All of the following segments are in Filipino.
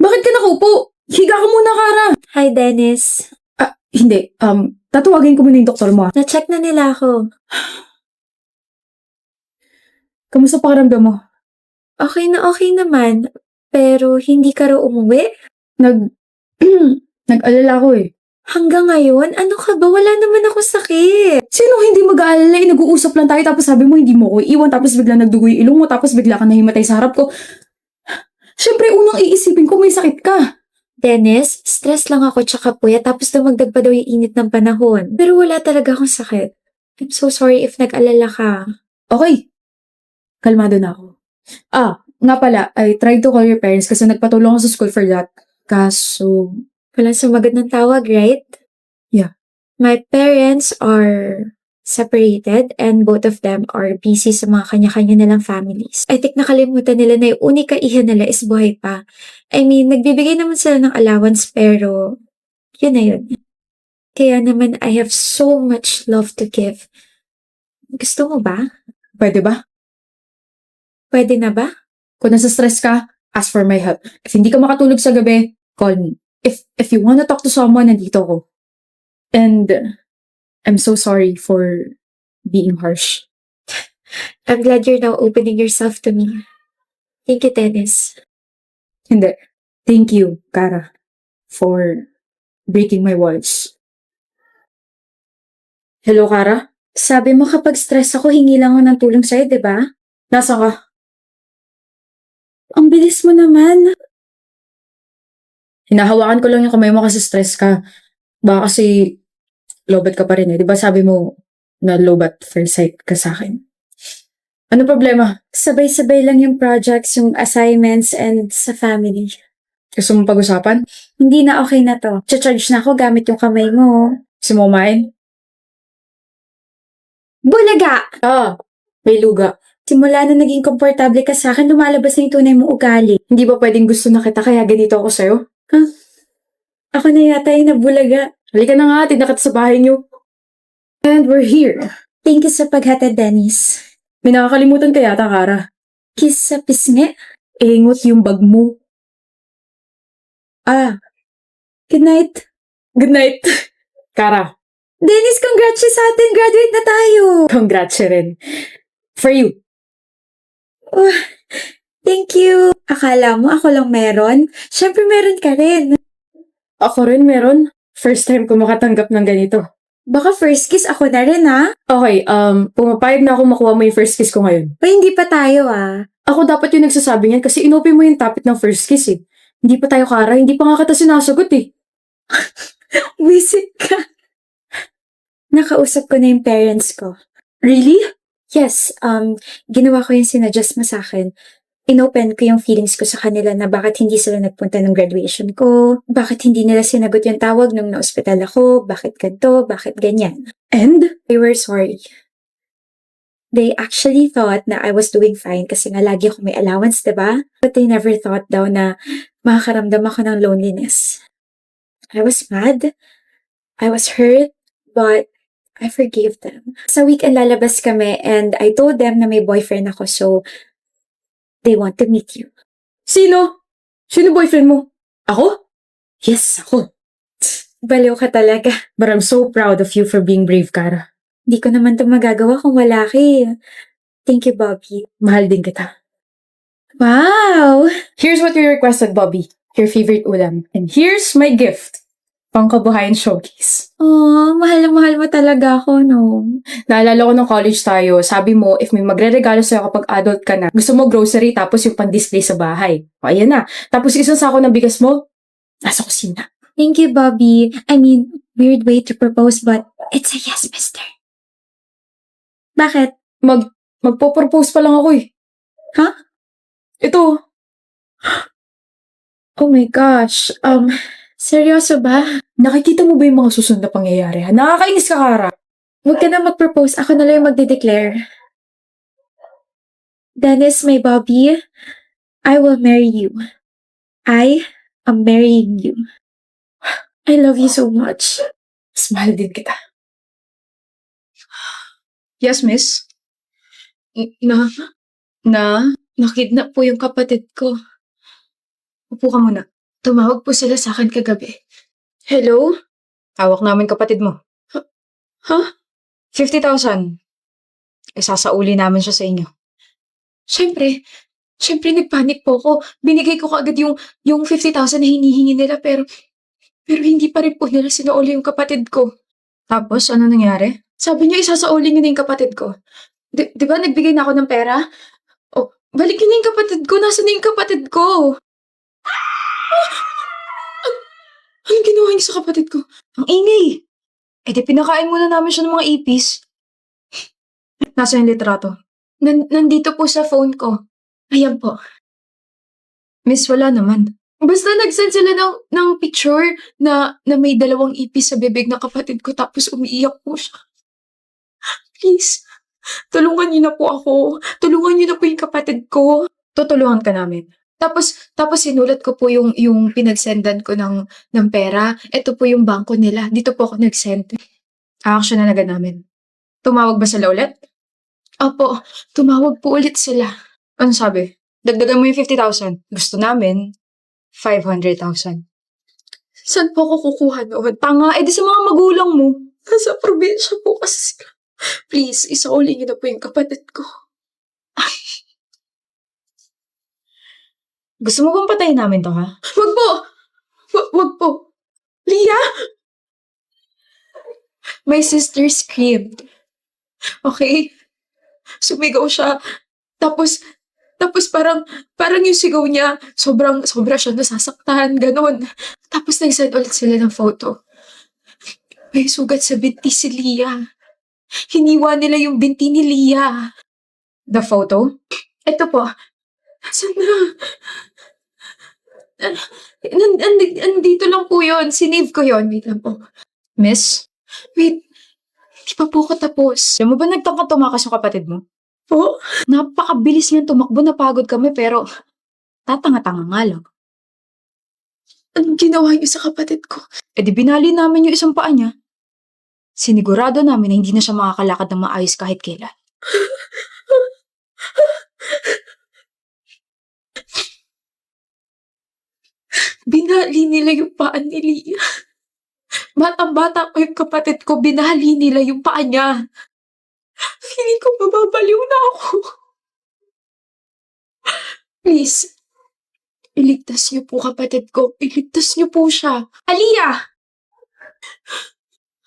Bakit ka nakaupo? Higa ka muna, Kara. Hi, Dennis. Hindi. Tatawagin ko muna yung doktor mo. Na-check na nila ako. Kamusta pakiramdam mo? Okay na okay naman. Pero hindi ka raw umuwi? Nag-alala ko eh. Hanggang ngayon? Ano ka ba? Wala naman ako sakit. Sino hindi mag-aalala eh? Nag-uusap lang tayo tapos sabi mo hindi mo ko iiwan tapos bigla nagdugo yung ilong mo tapos bigla ka nahimatay sa harap ko. Siyempre, unang iisipin ko may sakit ka. Dennis, stress lang ako tsaka puyat tapos dumagdag pa daw yung init ng panahon. Pero wala talaga akong sakit. I'm so sorry if nag-alala ka. Okay. Kalmado na ako. Nga pala, I tried to call your parents kasi nagpatulong ako sa school for that. Kaso, Walang sumagot ng tawag, right? Yeah. My parents are separated and both of them are busy sa mga kanya-kanya nilang families. I think nakalimutan nila na yung unika iha nila is buhay pa. I mean, nagbibigay naman sila ng allowance pero yun na yun. Kaya naman I have so much love to give. Gusto mo ba? pwede ba? Pwede na ba? Kung nasa stress ka, ask for my help. If hindi ka makatulog sa gabi, call me. If you wanna talk to someone, nandito ko. And I'm so sorry for being harsh. I'm glad you're now opening yourself to me. Thank you, Dennis. Hindi. Thank you, Kara, for breaking my walls. Hello, Kara? Sabi mo kapag stress ako, hingi lang ako ng tulong sa'yo, di ba? Nasa ka? Ang bilis mo naman. Hinahawakan ko lang yung kamay mo kasi stress ka. Baka kasi lobat ka pa rin eh. Di ba sabi mo na lobat first sight ka sa akin? Ano problema? Sabay-sabay lang yung projects, yung assignments, and sa family. Gusto mo pag-usapan? Hindi na okay na to. Charge na ako gamit yung kamay mo. Gusto mo kumain? Bulaga! May luga. Simula na naging komportable ka sa akin, lumalabas na yung tunay mong ugali. Hindi ba pwedeng gusto na kita kaya ganito ako sa'yo? Ako na yata yung nabulaga. Halika na nga, tinda kita sa bahay niyo. And we're here. Thank you sa paghatid, Dennis. May nakakalimutan ka yata, Kara. Kiss sa pisngi. Ingot yung bag mo. Good night. Good night. Kara, Dennis, congrats sa atin. Graduate na tayo. congrats rin. For you. Thank you. Akala mo ako lang meron? Siyempre meron ka rin. Ako rin meron. First time ko makatanggap ng ganito. Baka first kiss ako na rin, ha? Okay, pumapayag na ako makuha mo yung first kiss ko ngayon. O hindi pa tayo, ah. Ako dapat yung nagsasabi niyan kasi inopen mo yung topic ng first kiss eh. Hindi pa tayo, Kara. Hindi pa nga kita sinasagot eh. Visit ka. Nakausap ko na yung parents ko. Really? Yes, ginawa ko yung sinadjust mo sa akin. Inopen ko yung feelings ko sa kanila na bakit hindi sila nagpunta ng graduation ko, bakit hindi nila sinagot yung tawag nung na-hospital ako, bakit ganito, bakit ganyan. And? They were sorry. They actually thought na I was doing fine kasi nga lagi ako may allowance, diba? But they never thought daw na makakaramdam ako ng loneliness. I was mad. I was hurt. But I forgave them. Sa weekend lalabas kami and I told them na may boyfriend ako so they want to meet you. Sino? Sino boyfriend mo? Ako? Yes, ako. Baliw ka talaga. But I'm so proud of you for being brave, Kara. Di ko naman ito magagawa kung wala ka eh. Thank you, Bobby. Mahal din kita. Wow! Here's what you requested, Bobby. Your favorite ulam. And here's my gift. Pangkabuhayan showcase. Oh, mahal na mahal mo talaga ako, no? Naalala ko nung college tayo, sabi mo, if may magre-regalo sa'yo kapag adult ka na, gusto mo grocery tapos yung pan-display sa bahay. O, ayan na. Tapos isang sako ng bigas mo, nasa kusina. Thank you, Bobby. I mean, weird way to propose but it's a yes, mister. Bakit? Magpo-propose pa lang ako eh. Ha? Ito. Oh my gosh. Seryoso ba? Nakikita mo ba yung mga susunod na pangyayari? Ha? Nakakainis ka, Kara. Huwag ka na mag-propose. Ako na lang yung magde-declare. Dennis, my Bobby, I will marry you. I am marrying you. I love you so much. Mas mahal din kita. Yes, miss? Nakidnap po yung kapatid ko. Upo ka muna. Tumawag po sila sa akin kagabi. Hello? Hawak namin kapatid mo. Ha? 50,000. Isasauli namin siya sa inyo. Siyempre nagpanik po ako. Binigay ko kaagad yung 50,000 na hinihingi nila pero hindi pa rin po nila sinauli yung kapatid ko. Tapos, ano nangyari? Sabi niya isasauli niyo na yung kapatid ko. Di ba nagbigay na ako ng pera? Oh, balikin niyo yung kapatid ko. Nasaan na yung kapatid ko? Anong ginawa niyo sa kapatid ko? Ang ingay! Eh di pinakain muna namin siya ng mga ipis. Nasa yung litrato? Nandito po sa phone ko. Ayan po. Miss, wala naman. Basta nag-send sila ng picture na may 2 ipis sa bibig ng kapatid ko tapos umiiyak po siya. Please, tulungan niyo na po ako. Tulungan niyo na po yung kapatid ko. Tutulungan ka namin. Tapos sinulat ko po yung pinagsendan ko ng pera. Ito po yung bangko nila. Dito po ako nag-send. Action na agad namin. Tumawag ba sila ulit? Opo, tumawag po ulit sila. Ano sabi? Dagdagan mo yung 50,000. Gusto namin, 500,000. Saan po ako kukuha noon? Tanga, edi sa mga magulang mo. Nasa probinsya po kasi sila. Please, isauli niyo na po yung kapatid ko. Gusto mo bang patayin namin to, ha? Wag po! Wag po! Leah! My sister screamed. Okay? Sumigaw siya. Tapos parang yung sigaw niya, sobra siya nasasaktan, ganon. Tapos nag-send ulit sila ng photo. May sugat sa binti si Leah. Hiniwa nila yung binti ni Leah. The photo? Ito po. Nasaan na? Andito lang po yun. Sinave ko yun. Wait lang po. Miss, Wait. Hindi pa po ako tapos. alam mo ba nagtangka tumakas yung kapatid mo? Po? Napakabilis niyan tumakbo, napagod kami, pero tatanga-tanga nga lang. Anong ginawa niyo sa kapatid ko? Eh di binali namin yung isang paa niya. Sinigurado namin na hindi na siya makakalakad ng maayos kahit kailan. Binali nila yung paa ni Leah. Batang-bata ko yung kapatid ko, binali nila yung paa niya. Feeling ko mababaliw na ako. Please, iligtas niyo po kapatid ko. Iligtas niyo po siya. Aliyah!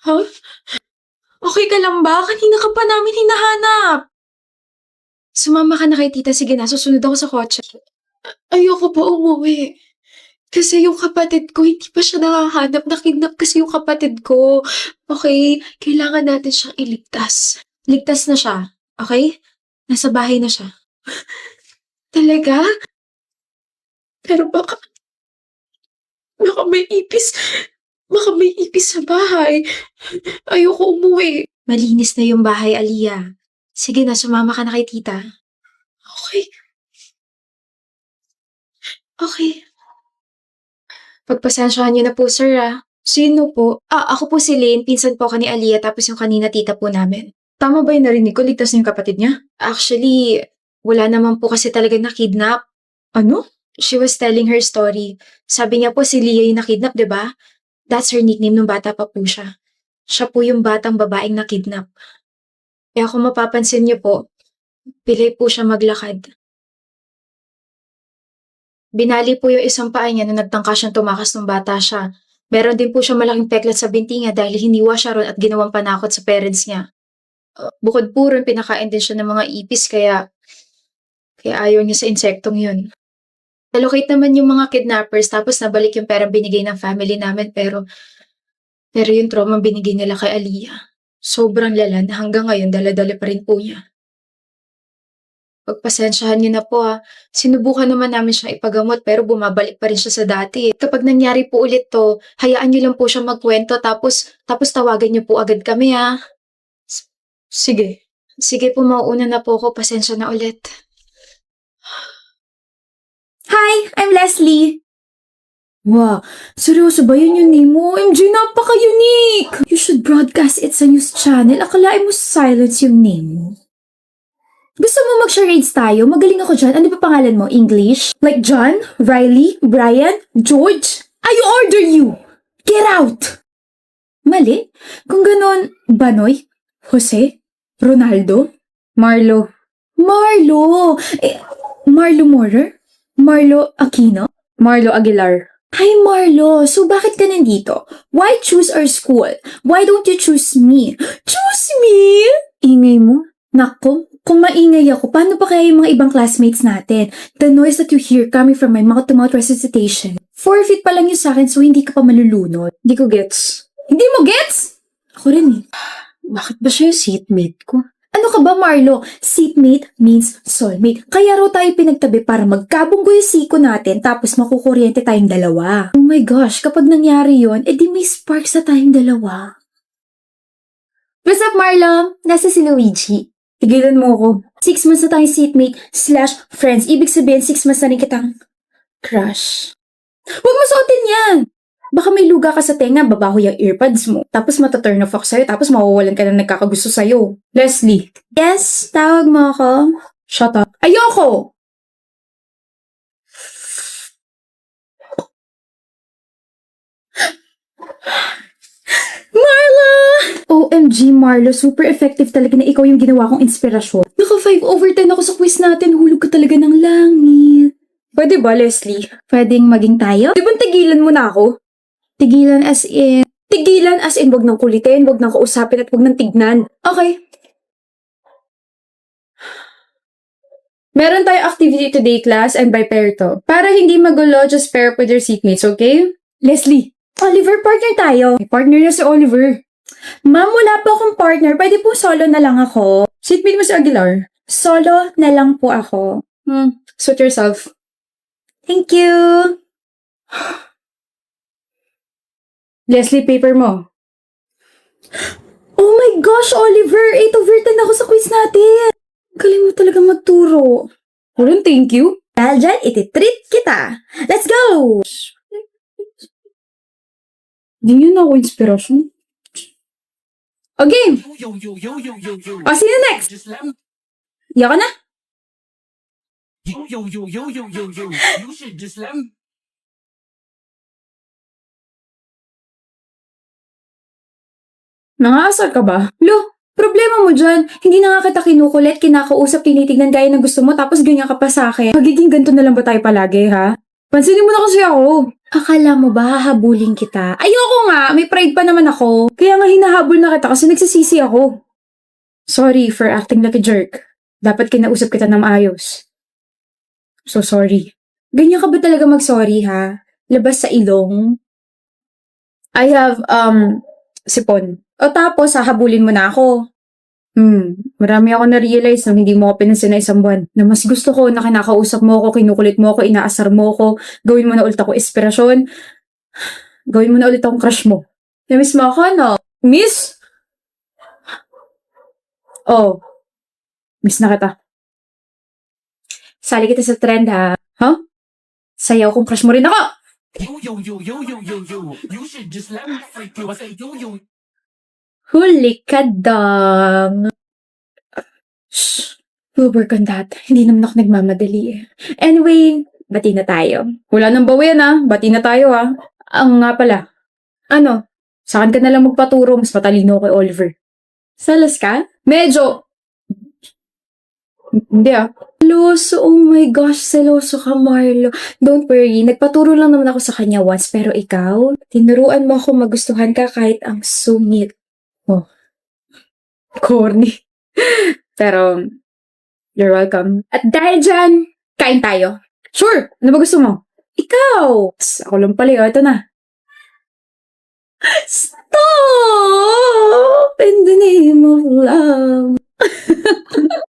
Ha? Okay ka lang ba? Kanina ka pa namin hinahanap. Sumama ka na kay tita. Sige na, susunod ako sa kotse. Ayoko pa umuwi. Kasi yung kapatid ko, hindi pa siya nakahanap. Nakidnap kasi yung kapatid ko. Okay? Kailangan natin siyang iligtas. Ligtas na siya, okay? Nasa bahay na siya. Talaga? Pero baka may ipis. Baka may ipis sa bahay. Ayoko umuwi. Malinis na yung bahay, Aliyah. Sige na, sumama ka na kay tita. Okay. Okay. Pagpasensyahan niyo na po, sir, ah. Sino po? Ako po si Lynn, pinsan po ka ni Aliyah, tapos yung kanina tita po namin. Tama ba yung narinig ko? Ligtas na yung kapatid niya? Actually, wala naman po kasi talaga nakidnap. Ano? She was telling her story. Sabi niya po si Leah yung nakidnap, di ba? That's her nickname nung bata pa po siya. Siya po yung batang babaeng nakidnap. Kaya kung mapapansin niyo po, pilay po siya maglakad. Binali po yung isang paa niya nung nagtangka siyang tumakas nung bata siya. Meron din po siya malaking peklat sa binti niya dahil hiniwa siya ron at ginawang panakot sa parents niya. Bukod po ron, pinakain din siya ng mga ipis kaya ayaw niya sa insektong yun. Nalocate naman yung mga kidnappers tapos nabalik yung perang binigay ng family namin pero yung trauma binigay nila kay Aliyah. Sobrang lala na hanggang ngayon dala-dala pa rin po niya. Pagpasensyahan niyo na po ha. Sinubukan naman namin siyang ipagamot pero bumabalik pa rin siya sa dati. Kapag nangyari po ulit to, hayaan niyo lang po siya magkwento tapos tawagan niyo po agad kami ha. Sige. Sige po, mauuna na po ako. Pasensya na ulit. Hi, I'm Leslie. Wow, seryoso ba yun yung name mo? MJ, napaka-unique! You should broadcast it sa news channel. Akalain mo silence yung name mo. Gusto mo mag-charades tayo? Magaling ako dyan. Ano ba pangalan mo? English? Like John? Riley? Brian? George? I order you! Get out! Mali? Kung ganon, Banoy? Jose? Ronaldo? Marlo. Marlo! Marlo Morer? Marlo Aquino? Marlo Aguilar. Hi Marlo! So bakit ka nandito? Why choose our school? Why don't you choose me? Choose me? Ingay mo? Nako, kung maingay ako, paano pa kaya yung mga ibang classmates natin? The noise that you hear coming from my mouth-to-mouth resuscitation. 4 feet pa lang yun sa akin so hindi ka pa malulunod. Hindi ko gets. Hindi mo gets? Ako rin eh. Bakit ba siya yung seatmate ko? Ano ka ba Marlo? Seatmate means soulmate. Kaya raw tayo pinagtabi para magkabunggo yung siko natin tapos makukuryente tayong dalawa. Oh my gosh, kapag nangyari yon, edi may sparks na tayong dalawa. What's up Marlo? Nasa si Luigi. Tigilan mo ako. 6 months na tayong seatmate/friends. Ibig sabihin, 6 months na rin kitang crush. Huwag mo suotin yan! Baka may luga ka sa tenga, babaho yung earbuds mo. Tapos mataturn off ako sa'yo, tapos mawawalan ka na nagkakagusto sa'yo. Leslie. Yes, tawag mo ako. Shut up. Ayoko! Marla! OMG, Marlo, super effective talaga na ikaw yung ginawa kong inspirasyon. Naka 5/10 ako sa quiz natin, hulog ka talaga ng langit. Pwede ba, Leslie? Pwedeng maging tayo? Di ba tigilan mo na ako? Tigilan as in... Tigilan as in wag nang kulitin, wag nang kausapin at wag nang tignan. Okay. Meron tayo activity today, class, and by pair to. Para hindi magulo, just pair up with your seatmates, okay? Leslie, Oliver, partner tayo. May partner na si Oliver. Ma'am, wala po akong partner. Pwede po solo na lang ako. Seatmate mo si Aguilar. Solo na lang po ako. Suit yourself. Thank you. Leslie, paper mo. Oh my gosh, Oliver! 8/10 ako sa quiz natin. Galing mo talaga magturo. Walang thank you. Dahil dyan, ititreat kita. Let's go! Hindi nyo na ako inspirasyon. Okay. O, sino next? Iya ka na? Nangaasar ka ba? Lo, problema mo dyan. Hindi na nga kita kinukulit, kinakausap, tinitignan gaya ng gusto mo, tapos ganyan ka pa sa akin. Magiging ganito na lang ba tayo palagi, ha? Pansinin mo na kasi ako. Akala mo ba hahabulin kita? Ayoko nga, may pride pa naman ako. Kaya nga hinahabol na kita kasi nagsisisi ako. Sorry for acting like a jerk. Dapat kinausap kita ng maayos. So sorry. Ganyan ka ba talaga mag-sorry ha? Labas sa ilong? I have, sipon. O tapos, hahabulin mo na ako. Marami ako na-realize nung hindi mo ako pinansin na isang buwan. Na mas gusto ko na kinakausap mo ako, kinukulit mo ako, inaasar mo ako, gawin mo na ulit ako inspirasyon, gawin mo na ulit akong crush mo. Namiss mo ako, no? Miss? Oh, miss na kita. Sali kita sa trend ha. Huh? Sayaw kung crush mo rin ako. Huli ka dang. Shh. We'll work on that. Hindi naman ako nagmamadali eh. Anyway, bati na tayo. Wala nang bawian ah. Bati na tayo ah. Ang nga pala. Ano? Saan ka na lang magpaturo? Mas matalino kay Oliver. Salas ka? Medyo. Hindi ah. Seloso, oh my gosh, seloso ka, Marlo. Don't worry, nagpaturo lang naman ako sa kanya once, pero ikaw, tinuruan mo ako magustuhan ka kahit ang sungit. Corny. Pero, you're welcome. At dahil dyan, kain tayo. Sure! Ano ba gusto mo? Ikaw! Psst, ako lang pala. Ito na. Stop! In the name of love.